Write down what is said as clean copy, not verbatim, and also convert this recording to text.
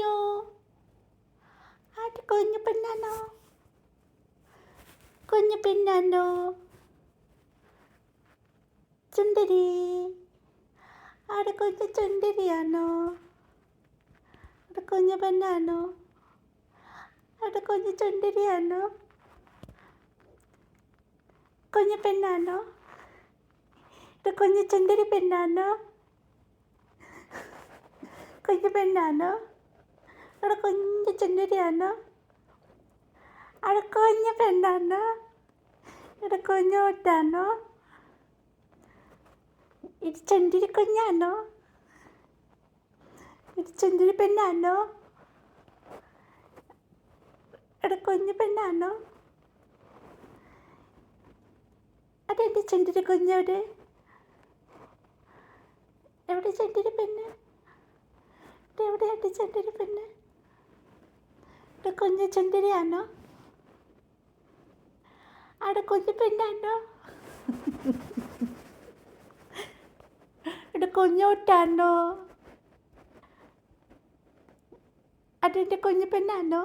കുഞ്ഞു ആടെ കുഞ്ഞു പെണ്ണാണോ? കുഞ്ഞു പെണ്ണാണോ? ചുണ്ടരി ആടെ കുഞ്ഞു ചുണ്ടരിയാണോ? ആടെ കുഞ്ഞു പെണ്ണാണോ? ആടെ കുഞ്ഞു ചുണ്ടരിയാണോ? കുഞ്ഞു പെണ്ണാണോ? ആടെ കുഞ്ഞു ചുണ്ടരി പെണ്ണാണോ? കുഞ്ഞു പെണ്ണാണോ? അവിടെ കുഞ്ഞു ചുണ്ടരിയാണോ? അവിടെ കുഞ്ഞു പെണ്ണാണോ? ഇവിടെ കുഞ്ഞോട്ടാണോ? ഇത് ചുണ്ടരി കുഞ്ഞാണോ? ഇത് ചുണ്ടരി പെണ്ണാണോ? ഇവിടെ കുഞ്ഞു പെണ്ണാണോ? അതെൻ്റെ ചുണ്ടരി കുഞ്ഞോട് എവിടെ ചുണ്ടരി പെണ്ണ്? എവിടെയായിട്ട് ചുണ്ടരി പെണ്ണ്? ഇവിടെ കുഞ്ഞു ചുണ്ടരിയാണോ? അവിടെ കുഞ്ഞു പെണ്ണാണോ? ഇവിടെ കുഞ്ഞോട്ടാണോ? അതെൻ്റെ കുഞ്ഞു പെണ്ണാണോ?